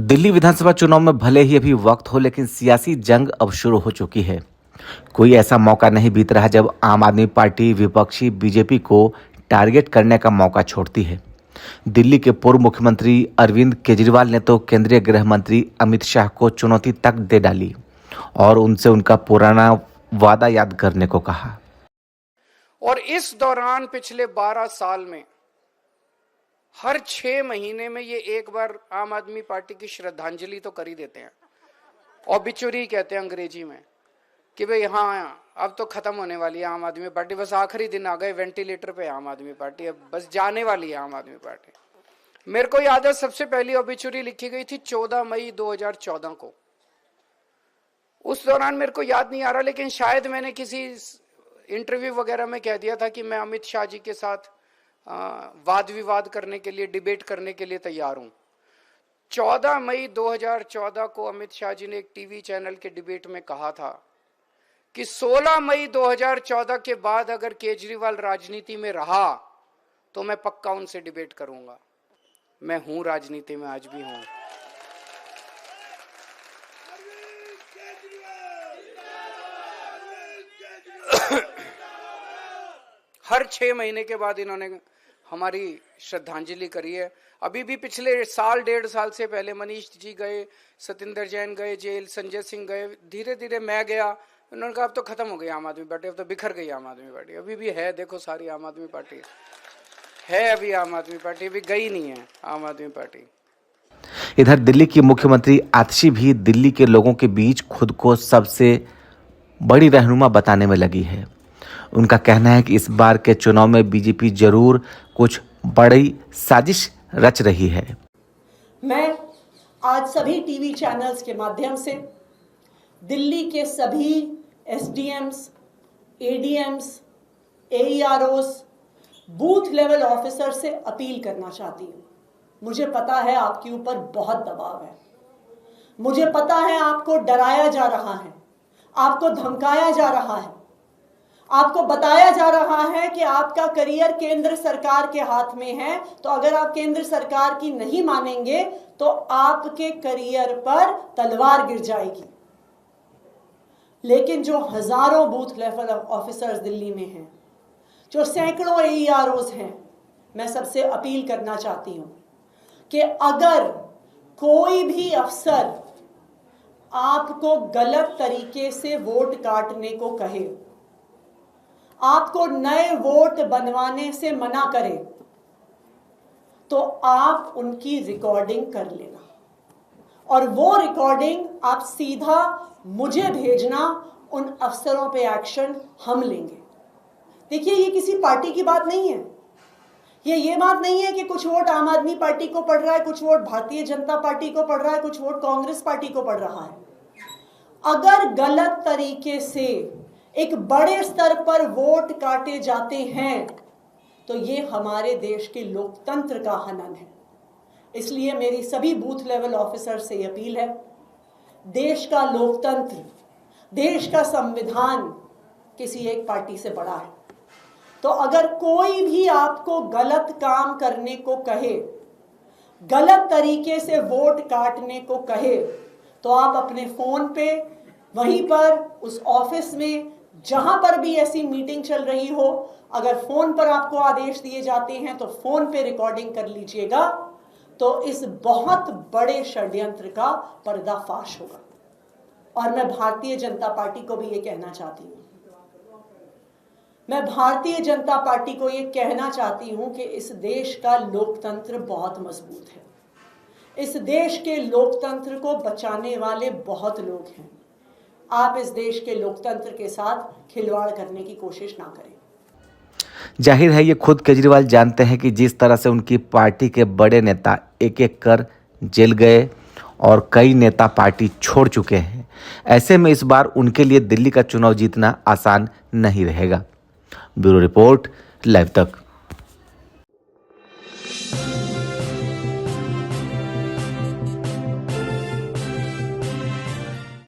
दिल्ली विधानसभा चुनाव में भले ही अभी वक्त हो, लेकिन सियासी जंग अब शुरू हो चुकी है। कोई ऐसा मौका नहीं बीत रहा जब आम आदमी पार्टी विपक्षी बीजेपी को टारगेट करने का मौका छोड़ती है। दिल्ली के पूर्व मुख्यमंत्री अरविंद केजरीवाल ने तो केंद्रीय गृह मंत्री अमित शाह को चुनौती तक दे डाली और उनसे उनका पुराना वादा याद करने को कहा। और इस दौरान पिछले 12 साल में हर 6 महीने में ये एक बार आम आदमी पार्टी की श्रद्धांजलि तो कर ही देते हैं। ऑबिचुरी कहते हैं अंग्रेजी में कि भाई हाँ, अब तो खत्म होने वाली है आम आदमी पार्टी, बस आखिरी दिन आ गए, वेंटिलेटर पे आम आदमी पार्टी, अब बस जाने वाली है आम आदमी पार्टी। मेरे को याद है सबसे पहली ऑबिचुरी लिखी गई थी 14 मई 2014 को। उस दौरान मेरे को याद नहीं आ रहा, लेकिन शायद मैंने किसी इंटरव्यू वगैरह में कह दिया था कि मैं अमित शाह जी के साथ वाद विवाद करने के लिए, डिबेट करने के लिए तैयार हूं। 14 मई 2014 को अमित शाह जी ने एक टीवी चैनल के डिबेट में कहा था कि 16 मई 2014 के बाद अगर केजरीवाल राजनीति में रहा तो मैं पक्का उनसे डिबेट करूंगा। मैं हूं राजनीति में, आज भी हूं। हर 6 महीने के बाद इन्होंने हमारी श्रद्धांजलि करी है। अभी भी पिछले साल, 1.5 साल से पहले मनीष जी गए, सतिंदर जैन गए जेल, संजय सिंह गए, धीरे धीरे मैं गया। उन्होंने कहा अब तो खत्म हो गई आम आदमी पार्टी, अब तो बिखर गई आम आदमी पार्टी। अभी भी है, देखो सारी आम आदमी पार्टी है, अभी आम आदमी पार्टी अभी गई नहीं है आम आदमी पार्टी। इधर दिल्ली की मुख्यमंत्री आतिशी भी दिल्ली के लोगों के बीच खुद को सबसे बड़ी रहनुमा बताने में लगी है। उनका कहना है कि इस बार के चुनाव में बीजेपी जरूर कुछ बड़ी साजिश रच रही है। मैं आज सभी टीवी चैनल्स के माध्यम से दिल्ली के सभी एसडीएम्स, एडीएम्स, एईआरओस, बूथ लेवल ऑफिसर से अपील करना चाहती हूँ। मुझे पता है आपके ऊपर बहुत दबाव है, मुझे पता है आपको डराया जा रहा है, आपको धमकाया जा रहा है, आपको बताया जा रहा है कि आपका करियर केंद्र सरकार के हाथ में है, तो अगर आप केंद्र सरकार की नहीं मानेंगे तो आपके करियर पर तलवार गिर जाएगी। लेकिन जो हजारों बूथ लेवल ऑफिसर्स दिल्ली में हैं, जो सैकड़ों एईआरओस हैं, मैं सबसे अपील करना चाहती हूं कि अगर कोई भी अफसर आपको गलत तरीके से वोट काटने को कहे, आपको नए वोट बनवाने से मना करे, तो आप उनकी रिकॉर्डिंग कर लेना और वो रिकॉर्डिंग आप सीधा मुझे भेजना। उन अफसरों पे एक्शन हम लेंगे। देखिए, ये किसी पार्टी की बात नहीं है, ये बात नहीं है कि कुछ वोट आम आदमी पार्टी को पड़ रहा है, कुछ वोट भारतीय जनता पार्टी को पड़ रहा है, कुछ वोट कांग्रेस पार्टी को पड़ रहा है। अगर गलत तरीके से एक बड़े स्तर पर वोट काटे जाते हैं तो ये हमारे देश के लोकतंत्र का हनन है। इसलिए मेरी सभी बूथ लेवल ऑफिसर से अपील है, देश का लोकतंत्र, देश का संविधान किसी एक पार्टी से बड़ा है। तो अगर कोई भी आपको गलत काम करने को कहे, गलत तरीके से वोट काटने को कहे, तो आप अपने फोन पे, वहीं पर उस ऑफिस में जहां पर भी ऐसी मीटिंग चल रही हो, अगर फोन पर आपको आदेश दिए जाते हैं तो फोन पे रिकॉर्डिंग कर लीजिएगा, तो इस बहुत बड़े षड्यंत्र का पर्दाफाश होगा। और मैं भारतीय जनता पार्टी को भी ये कहना चाहती हूँ, मैं भारतीय जनता पार्टी को ये कहना चाहती हूँ कि इस देश का लोकतंत्र बहुत मजबूत है। इस देश के लोकतंत्र को बचाने वाले बहुत लोग हैं। आप इस देश के लोकतंत्र के साथ खिलवाड़ करने की कोशिश ना करें। जाहिर है, ये खुद केजरीवाल जानते हैं कि जिस तरह से उनकी पार्टी के बड़े नेता एक एक कर जेल गए और कई नेता पार्टी छोड़ चुके हैं, ऐसे में इस बार उनके लिए दिल्ली का चुनाव जीतना आसान नहीं रहेगा। ब्यूरो रिपोर्ट, लाइव तक।